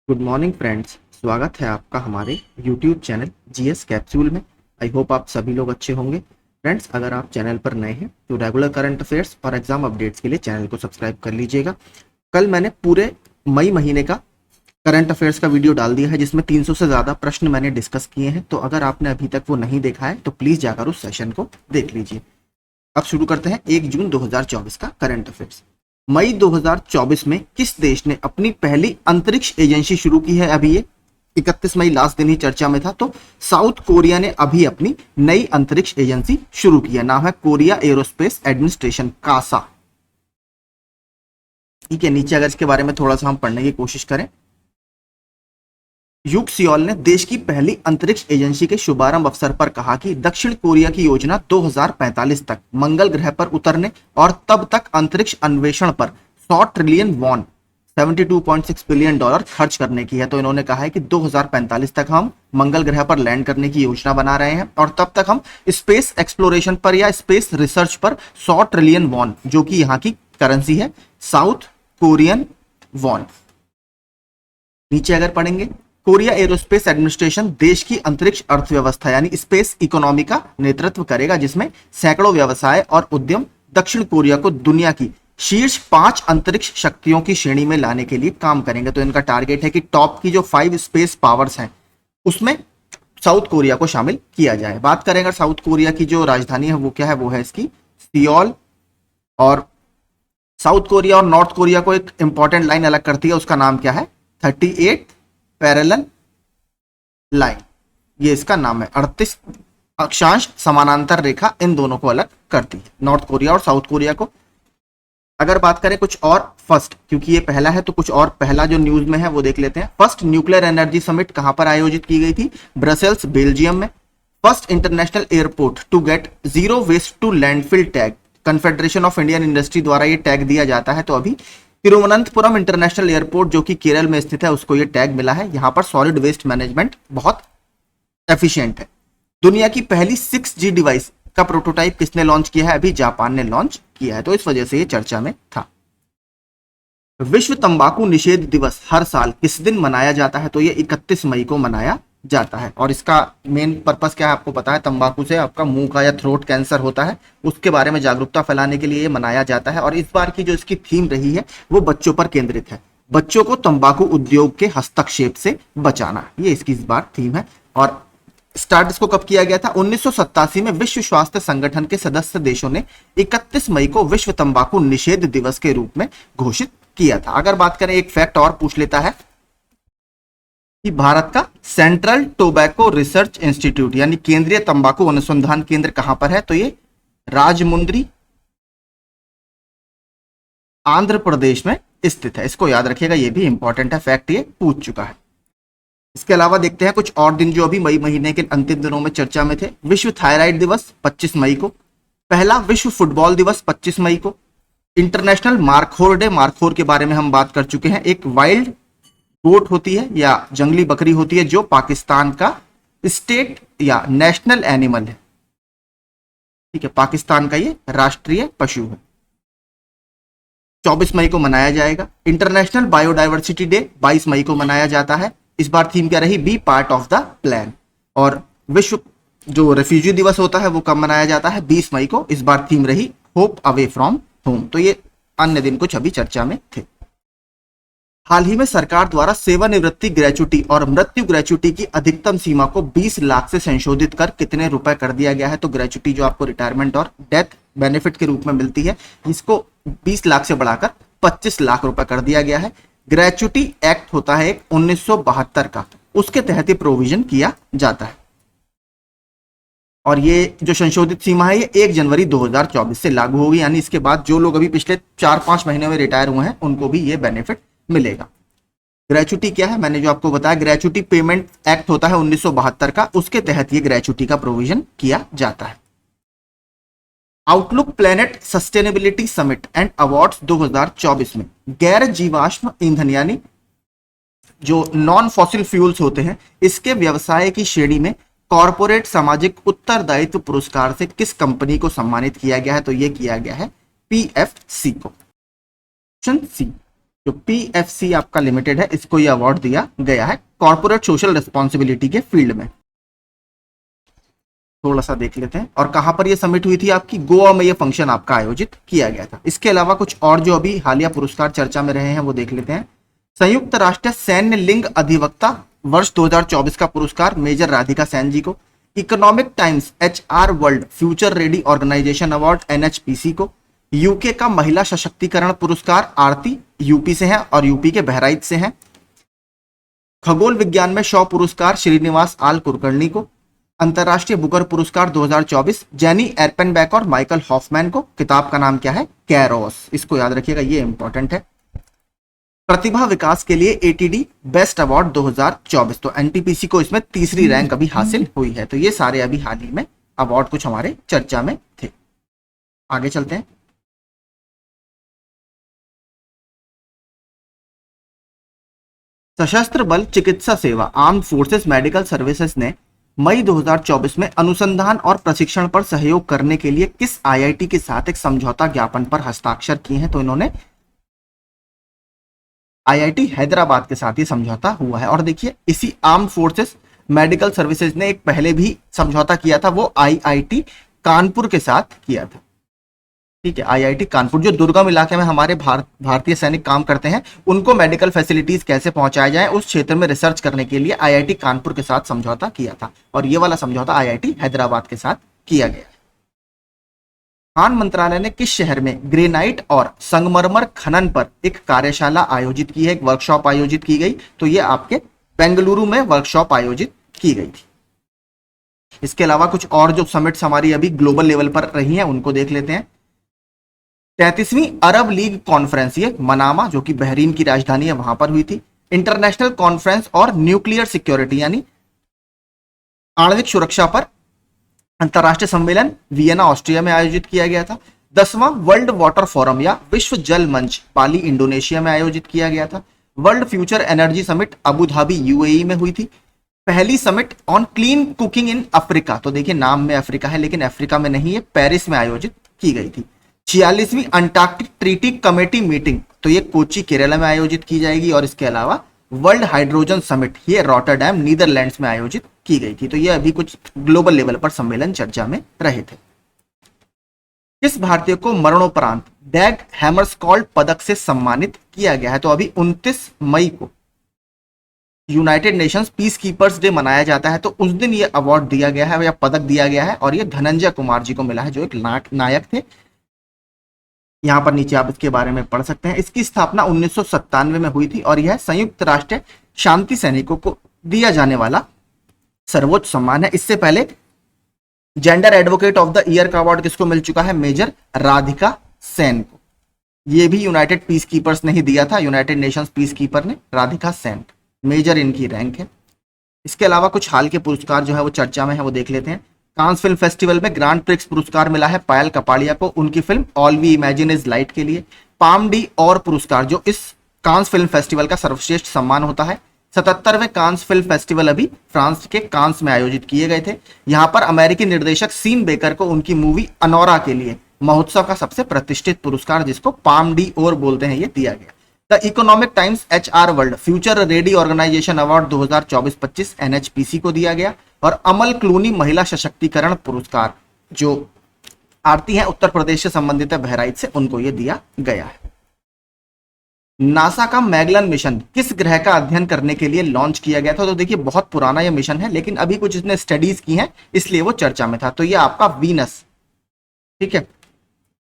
Good morning friends. स्वागत है आपका हमारे यूट्यूब चैनल जीएस कैप्सूल में। आई होप आप सभी लोग अच्छे होंगे। फ्रेंड्स, अगर आप चैनल पर नए हैं तो रेगुलर करंट अफेयर्स और एग्जाम अपडेट्स के लिए चैनल को सब्सक्राइब कर लीजिएगा। कल मैंने पूरे मई महीने का करंट अफेयर्स का वीडियो डाल दिया है जिसमें 300 से ज़्यादा प्रश्न मैंने डिस्कस किए हैं, तो अगर आपने अभी तक वो नहीं देखा है तो प्लीज़ जाकर उस सेशन को देख लीजिए। अब शुरू करते हैं 1 जून 2024 का करंट अफेयर्स। मई 2024 में किस देश ने अपनी पहली अंतरिक्ष एजेंसी शुरू की है? अभी ये 31 मई लास्ट दिन ही चर्चा में था। तो साउथ कोरिया ने अभी अपनी नई अंतरिक्ष एजेंसी शुरू की है। नाम है कोरिया एरोस्पेस एडमिनिस्ट्रेशन, कासा। ठीक है, नीचे अगर इसके बारे में थोड़ा सा हम पढ़ने की कोशिश करें। यूक सियोल ने देश की पहली अंतरिक्ष एजेंसी के शुभारंभ अवसर पर कहा कि दक्षिण कोरिया की योजना 2045 तक मंगल ग्रह पर उतरने और तब तक अंतरिक्ष अन्वेषण पर 100 ट्रिलियन वॉन $72.6 बिलियन खर्च करने की है। तो इन्होंने कहा है कि 2045 तक हम मंगल ग्रह पर लैंड करने की योजना बना रहे हैं और तब तक हम स्पेस एक्सप्लोरेशन पर या स्पेस रिसर्च पर 100 ट्रिलियन वॉन, जो कि यहाँ की करेंसी है, साउथ कोरियन वॉन। नीचे अगर पढ़ेंगे, कोरिया एरोस्पेस एडमिनिस्ट्रेशन देश की अंतरिक्ष अर्थव्यवस्था यानी स्पेस इकोनॉमी का नेतृत्व करेगा, जिसमें सैकड़ों व्यवसाय और उद्यम दक्षिण कोरिया को दुनिया की शीर्ष 5 अंतरिक्ष शक्तियों की श्रेणी में लाने के लिए काम करेंगे। तो इनका टारगेट है कि टॉप की जो 5 स्पेस पावर्स हैं उसमें साउथ कोरिया को शामिल किया जाए। बात करें अगर साउथ कोरिया की जो राजधानी है वो क्या है, वो है इसकी सियोल। और साउथ कोरिया और नॉर्थ कोरिया को एक इंपॉर्टेंट लाइन अलग करती है, उसका नाम क्या है, 38 पैरेलल लाइन। ये इसका नाम है। 38 अक्षांश समानांतर रेखा इन दोनों को अलग करती है, नॉर्थ कोरिया और साउथ कोरिया को। अगर बात करें कुछ और फर्स्ट, क्योंकि ये पहला है तो कुछ और पहला जो न्यूज में है वो देख लेते हैं। फर्स्ट न्यूक्लियर एनर्जी समिट कहां पर आयोजित की गई थी? ब्रसेल्स, बेल्जियम में। First international airport to get zero waste to landfill tag, confederation of Indian industry द्वारा ये टैग दिया जाता है। तो अभी तिरुवनंतपुरम इंटरनेशनल एयरपोर्ट जो कि केरल में स्थित है उसको ये टैग मिला है। यहां पर सॉलिड वेस्ट मैनेजमेंट बहुत एफिशिएंट है। दुनिया की पहली 6G डिवाइस का प्रोटोटाइप किसने लॉन्च किया है? अभी जापान ने लॉन्च किया है, तो इस वजह से ये चर्चा में था। विश्व तंबाकू निषेध दिवस हर साल किस दिन मनाया जाता है? तो ये 31 मई को मनाया जाता है। और इसका मेन पर्पस क्या है आपको पता है? तंबाकू से आपका मुंह का या थ्रोट कैंसर होता है, उसके बारे में जागरूकता फैलाने के लिए ये मनाया जाता है। और इस बार की जो इसकी थीम रही है वो बच्चों पर केंद्रित है, बच्चों को तंबाकू उद्योग के हस्तक्षेप से बचाना, ये इसकी इस बार थीम है। और स्टार्ट इसको कब किया गया था? 1987 में विश्व स्वास्थ्य संगठन के सदस्य देशों ने 31 मई को विश्व तंबाकू निषेध दिवस के रूप में घोषित किया था। अगर बात करें, एक फैक्ट और पूछ लेता है कि भारत का सेंट्रल टोबैको रिसर्च इंस्टीट्यूट यानी केंद्रीय तंबाकू अनुसंधान केंद्र कहां पर है? तो ये राजमुंद्री, आंध्र प्रदेश में स्थित है। इसको याद रखिएगा, ये भी इंपॉर्टेंट है, फैक्ट ये पूछ चुका है। इसके अलावा देखते हैं कुछ और दिन जो अभी मई महीने के अंतिम दिनों में चर्चा में थे। विश्व थायराइड दिवस 25 मई को, पहला विश्व फुटबॉल दिवस 25 मई को, इंटरनेशनल मार्खोर डे, मार्खोर के बारे में हम बात कर चुके हैं। एक वाइल्ड गोट होती है या जंगली बकरी होती है जो पाकिस्तान का स्टेट या नेशनल एनिमल है। ठीक है, पाकिस्तान का ये राष्ट्रीय पशु है। 24 मई को मनाया जाएगा। इंटरनेशनल बायोडाइवर्सिटी डे 22 मई को मनाया जाता है। इस बार थीम क्या रही? Be part of the plan. और विश्व जो रेफ्यूजी दिवस होता है वो कब मनाया जाता है? 20 मई को। इस बार थीम रही होप अवे फ्रॉम होम। तो ये अन्य दिन कुछ अभी चर्चा में थे। हाल ही में सरकार द्वारा सेवानिवृत्ति ग्रेच्युटी और मृत्यु ग्रेच्युटी की अधिकतम सीमा को 20 लाख से संशोधित कर कितने रुपए कर दिया गया है? तो ग्रेच्युटी जो आपको रिटायरमेंट और डेथ बेनिफिट के रूप में मिलती है, इसको 20 लाख से बढ़ाकर 25 लाख रुपए कर दिया गया है। ग्रेच्युटी एक्ट होता है एक 1972 का, उसके तहत ये प्रोविजन किया जाता है। और ये जो संशोधित सीमा है ये 1 जनवरी 2024 से लागू होगी, यानी इसके बाद जो लोग अभी पिछले 4-5 महीने में रिटायर हुए हैं उनको भी ये बेनिफिट मिलेगा। ग्रेच्युटी क्या है? मैंने जो आपको बताया, ग्रेच्युटी पेमेंट एक्ट होता है 1972 का, उसके तहत ये ग्रेच्युटी का प्रोविजन किया जाता है। Outlook planet sustainability summit and awards 2024 में गैर जीवाश्म ईंधन यानी जो नॉन फॉसिल फ्यूल्स होते हैं इसके व्यवसाय की श्रेणी में कॉरपोरेट सामाजिक उत्तरदायित्व पुरस्कार से किस कंपनी को सम्मानित किया गया है? तो ये किया गया है PFC को। ऑप्शन सी, जो PFC आपका लिमिटेड है, इसको यह अवार्ड दिया गया है कॉर्पोरेट सोशल रिस्पॉन्सिबिलिटी के फील्ड में। थोड़ा सा देख लेते हैं। और कहां पर यह समिट हुई थी आपकी? गोवा में यह फंक्शन आपका आयोजित किया गया था। इसके अलावा कुछ और जो अभी हालिया पुरस्कार चर्चा में रहे हैं वो देख लेते हैं। संयुक्त राष्ट्र सैन्य लिंग अधिवक्ता वर्ष 2024 का पुरस्कार मेजर राधिका सेन जी को। Economic Times HR world future ready organisation award NHPC को। यूके का महिला सशक्तिकरण पुरस्कार आरती यूपी से है और यूपी के बहराइच से है। खगोल विज्ञान में 100 पुरस्कार श्रीनिवास आल कुलकर्णी को। अंतरराष्ट्रीय बुकर पुरस्कार 2024 जेनी एरपेनबैक और माइकल हॉफमैन को। किताब का नाम क्या है? कैरोस। इसको याद रखिएगा, ये इंपॉर्टेंट है। प्रतिभा विकास के लिए ATD बेस्ट अवार्ड 2024, तो NTPC को इसमें तीसरी रैंक अभी हासिल हुई है। तो ये सारे अभी हाल ही में अवार्ड कुछ हमारे चर्चा में थे। आगे चलते हैं। सशस्त्र बल चिकित्सा सेवा आर्म्ड फोर्सेस मेडिकल सर्विसेज ने मई 2024 में अनुसंधान और प्रशिक्षण पर सहयोग करने के लिए किस IIT के साथ एक समझौता ज्ञापन पर हस्ताक्षर किए हैं? तो इन्होंने IIT हैदराबाद के साथ ये समझौता हुआ है। और देखिए, इसी आर्म्ड फोर्सेस मेडिकल सर्विसेज ने एक पहले भी समझौता किया था, वो IIT कानपुर के साथ किया था। ठीक है, IIT कानपुर, जो दुर्गम इलाके में हमारे भारतीय सैनिक काम करते हैं, उनको मेडिकल फैसिलिटीज कैसे पहुंचाया जाए उस क्षेत्र में रिसर्च करने के लिए IIT कानपुर के साथ समझौता किया था। और ये वाला समझौता IIT हैदराबाद के साथ किया गया। खान मंत्रालय ने किस शहर में ग्रेनाइट और संगमरमर खनन पर एक कार्यशाला आयोजित की है, एक वर्कशॉप आयोजित की गई? तो ये आपके बेंगलुरु में वर्कशॉप आयोजित की गई थी। इसके अलावा कुछ और जो समिट्स हमारी अभी ग्लोबल लेवल पर रही हैं उनको देख लेते हैं। 33वीं अरब लीग कॉन्फ्रेंस, ये मनामा जो कि बहरीन की राजधानी है वहां पर हुई थी। इंटरनेशनल कॉन्फ्रेंस और न्यूक्लियर सिक्योरिटी यानी आणविक सुरक्षा पर अंतरराष्ट्रीय सम्मेलन वियना ऑस्ट्रिया में आयोजित किया गया था। 10वां वर्ल्ड वाटर फोरम या विश्व जल मंच बाली इंडोनेशिया में आयोजित किया गया था। World future energy summit Abu Dhabi UAE में हुई थी। पहली summit on clean cooking in Africa, तो देखिए नाम में अफ्रीका है लेकिन अफ्रीका में नहीं है, पेरिस में आयोजित की गई थी। 46वीं अंटार्कटिक ट्रीटी कमेटी मीटिंग, तो ये कोची केरला में आयोजित की जाएगी। और इसके अलावा वर्ल्ड हाइड्रोजन समिट, ये रॉटरडैम नीदरलैंड्स में आयोजित की गई थी। तो ये अभी कुछ ग्लोबल लेवल पर सम्मेलन चर्चा में रहे थे। किस भारतीय को मरणोपरांत डैग हैमरस्कॉल्ड पदक से सम्मानित किया गया है? तो अभी 29 मई को United Nations peace keepers day मनाया जाता है, तो उस दिन ये अवार्ड दिया गया है या पदक दिया गया है। और ये धनंजय कुमार जी को मिला है जो एक नायक थे। यहां पर नीचे आप इसके बारे में पढ़ सकते हैं। इसकी स्थापना 1997 में हुई थी और यह संयुक्त राष्ट्र शांति सैनिकों को दिया जाने वाला सर्वोच्च सम्मान है। इससे पहले gender advocate of the year का अवार्ड किसको मिल चुका है? मेजर राधिका सेन को। यह भी यूनाइटेड पीस कीपर्स ने ही दिया था, यूनाइटेड नेशंस पीस कीपर ने। राधिका सेन मेजर इनकी रैंक है। इसके अलावा कुछ हाल के पुरस्कार जो है वो चर्चा में है, वो देख लेते हैं। कांस फिल्म फेस्टिवल में ग्रांड प्रिक्स पुरस्कार मिला है पायल कपाड़िया को उनकी film all we imagine is light के लिए। पाम डी और पुरस्कार, जो इस कांस फिल्म फेस्टिवल का सर्वश्रेष्ठ सम्मान होता है। 77वें कांस फिल्म फेस्टिवल अभी फ्रांस के कांस में आयोजित किए गए थे। यहां पर अमेरिकी निर्देशक सीन बेकर को उनकी मूवी अनोरा के लिए महोत्सव का सबसे प्रतिष्ठित पुरस्कार, जिसको पाम डी और बोलते हैं, ये दिया गया। The Economic Times HR world future ready organisation award 2024-25 NHPC को दिया गया। और अमल क्लूनी महिला सशक्तिकरण पुरस्कार, जो आरती हैं उत्तर प्रदेश से संबंधित है बहराइच से, उनको यह दिया गया है। नासा का मैगलन मिशन किस ग्रह का अध्ययन करने के लिए लॉन्च किया गया था? तो देखिए बहुत पुराना यह मिशन है लेकिन अभी कुछ इसने स्टडीज की हैं इसलिए वो चर्चा में था। तो ये आपका वीनस, ठीक है,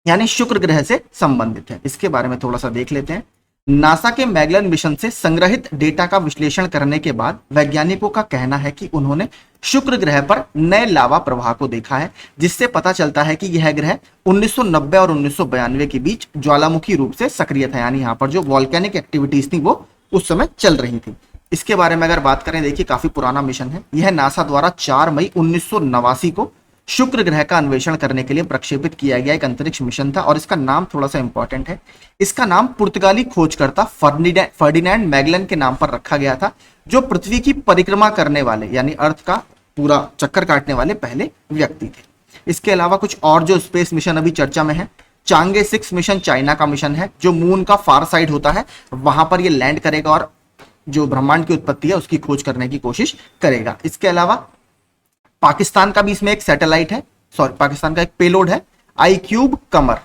यानी शुक्र ग्रह से संबंधित है। इसके बारे में थोड़ा सा देख लेते हैं। नासा के मैगलन मिशन से संग्रहित डेटा का विश्लेषण करने के बाद वैज्ञानिकों का कहना है कि उन्होंने शुक्र ग्रह पर नए लावा प्रवाह को देखा है, जिससे पता चलता है कि यह ग्रह 1990 और 1992 के बीच ज्वालामुखी रूप से सक्रिय था, यानी यहाँ पर जो वॉल्केनिक एक्टिविटीज थी वो उस समय चल रही थी। इसके बारे में अगर बात करें, देखिए काफी पुराना मिशन है। यह नासा द्वारा 4 मई 1989 को शुक्र ग्रह का अन्वेषण करने के लिए प्रक्षेपित किया गया एक अंतरिक्ष मिशन था। और इसका नाम थोड़ा सा इंपॉर्टेंट है, इसका नाम पुर्तगाली खोजकर्ता फर्डिनैंड मैगलन के नाम पर रखा गया था, जो पृथ्वी की परिक्रमा करने वाले यानी अर्थ का पूरा चक्कर काटने वाले पहले व्यक्ति थे। इसके अलावा कुछ और जो स्पेस मिशन अभी चर्चा में है, चांगे 6 मिशन चाइना का मिशन है, जो मून का फार साइड होता है वहां पर ये लैंड करेगा और जो ब्रह्मांड की उत्पत्ति है उसकी खोज करने की कोशिश करेगा। इसके अलावा पाकिस्तान का भी इसमें एक सैटेलाइट है, सॉरी पाकिस्तान का एक पेलोड है iCube कमर,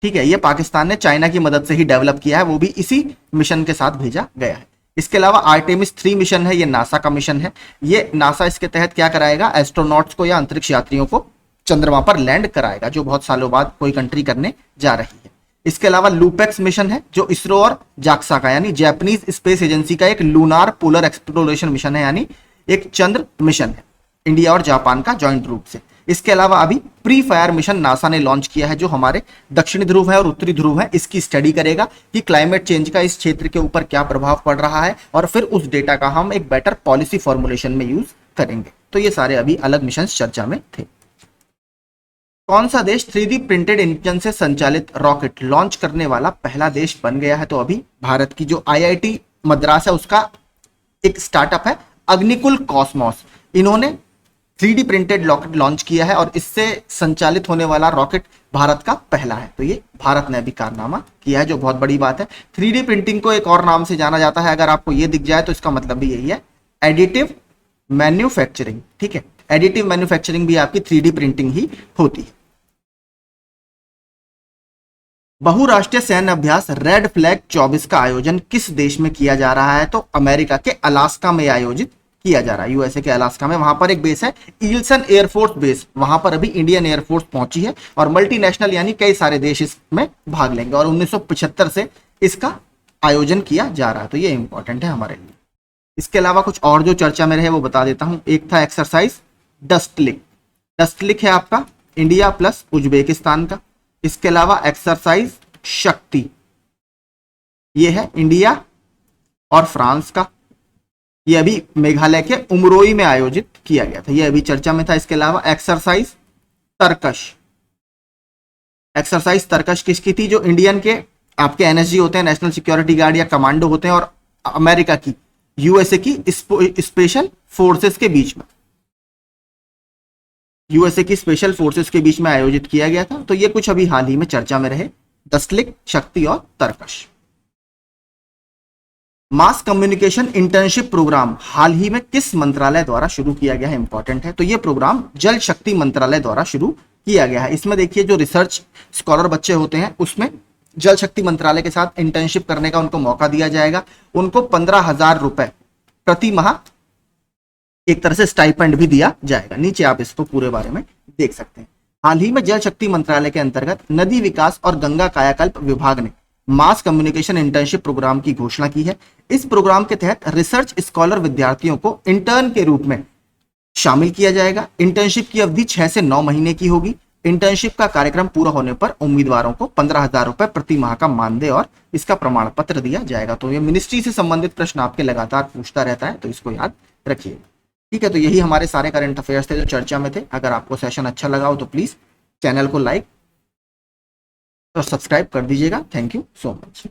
ठीक है, ये पाकिस्तान ने चाइना की मदद से ही डेवलप किया है, वो भी इसी मिशन के साथ भेजा गया है। इसके अलावा आर्टेमिस 3 मिशन है, ये नासा का मिशन है। ये नासा इसके तहत क्या कराएगा, एस्ट्रोनॉट्स को या अंतरिक्ष यात्रियों को चंद्रमा पर लैंड कराएगा, जो बहुत सालों बाद कोई कंट्री करने जा रही है। इसके अलावा लूपेक्स मिशन है, जो इसरो और जाक्सा का यानी जापानीज स्पेस एजेंसी का एक लूनार पोलर एक्सप्लोरेशन मिशन है, यानी एक चंद्र मिशन है, इंडिया और जापान का जॉइंट रूप से। इसके अलावा अभी प्री फायर मिशन नासा ने लॉन्च किया है, जो हमारे दक्षिणी ध्रुव है और उत्तरी ध्रुव है इसकी स्टडी करेगा कि क्लाइमेट चेंज का इस क्षेत्र के ऊपर क्या प्रभाव पड़ रहा है, और फिर उस डेटा का हम एक बेटर पॉलिसी फॉर्मुलेशन में यूज करेंगे। तो ये सारे अभी अलग मिशन चर्चा में थे। कौन सा देश 3D प्रिंटेड इंजन से संचालित रॉकेट लॉन्च करने वाला पहला देश बन गया है? तो अभी भारत की जो IIT मद्रास है उसका एक स्टार्टअप है अग्निकुल कॉस्मोस, इन्होंने 3D प्रिंटेड रॉकेट लॉन्च किया है और इससे संचालित होने वाला रॉकेट भारत का पहला है। तो ये भारत ने अभी कारनामा किया है, जो बहुत बड़ी बात है। 3D प्रिंटिंग को एक और नाम से जाना जाता है, अगर आपको ये दिख जाए तो इसका मतलब भी यही है, एडिटिव मैन्युफैक्चरिंग, ठीक है, एडिटिव मैन्युफैक्चरिंग भी आपकी 3D प्रिंटिंग ही होती है। बहुराष्ट्रीय सैन्य अभ्यास रेड फ्लैग 24 का आयोजन किस देश में किया जा रहा है? तो अमेरिका के अलास्का में आयोजित किया जा रहा है, यूएसए के अलास्का में। वहां पर एक बेस है इल्सन एयरफोर्स बेस, वहां पर अभी इंडियन एयरफोर्स पहुंची है और मल्टीनेशनल यानी कई सारे देश इसमें भाग लेंगे और 1975 से इसका आयोजन किया जा रहा है। तो ये इंपॉर्टेंट है हमारे लिए। इसके अलावा कुछ और जो चर्चा में रहे वो बता देता हूं। एक था एक्सरसाइज डस्टलिक, डस्टलिक है आपका इंडिया प्लस उज्बेकिस्तान का। इसके अलावा एक्सरसाइज शक्ति, ये है इंडिया और फ्रांस का, ये अभी मेघालय के उमरोई में आयोजित किया गया था, ये अभी चर्चा में था। इसके अलावा एक्सरसाइज तरकश, एक्सरसाइज तरकश किसकी थी? जो इंडियन के आपके एनएसजी होते हैं, नेशनल सिक्योरिटी गार्ड या कमांडो होते हैं, और अमेरिका की यूएसए की स्पेशल फोर्सेस के बीच में, यूएसए की स्पेशल फोर्सेस के बीच में आयोजित किया गया था। तो ये कुछ अभी हाल ही में चर्चा में रहे, डस्टलिक, शक्ति और तरकश। मास कम्युनिकेशन इंटर्नशिप प्रोग्राम हाल ही में किस मंत्रालय द्वारा शुरू किया गया है? इंपॉर्टेंट है। तो ये प्रोग्राम जल शक्ति मंत्रालय द्वारा शुरू किया गया है। इसमें देखिए जो रिसर्च स्कॉलर बच्चे होते हैं उसमें जल शक्ति मंत्रालय के साथ इंटर्नशिप करने का उनको मौका दिया जाएगा। उनको 15,000 रुपए प्रति माह एक तरह से स्टाइपेंड भी दिया जाएगा। नीचे आप इसको पूरे बारे में देख सकते हैं। हाल ही में जल शक्ति मंत्रालय के अंतर्गत नदी विकास और गंगा कायाकल्प विभाग ने मास कम्युनिकेशन इंटर्नशिप प्रोग्राम की घोषणा की है। इस प्रोग्राम के तहत रिसर्च स्कॉलर विद्यार्थियों को इंटर्न के रूप में शामिल किया जाएगा। इंटर्नशिप की अवधि 6 से 9 महीने की होगी। इंटर्नशिप का कार्यक्रम पूरा होने पर उम्मीदवारों को 15,000 रुपए प्रति माह का मानदेय और इसका प्रमाण पत्र दिया जाएगा। तो ये मिनिस्ट्री से संबंधित प्रश्न आपके लगातार पूछता रहता है, तो इसको याद रखिए। ठीक है, तो यही हमारे सारे करंट अफेयर्स थे जो चर्चा में थे। अगर आपको सेशन अच्छा लगा हो तो प्लीज चैनल को लाइक और सब्सक्राइब कर दीजिएगा। Thank you so much.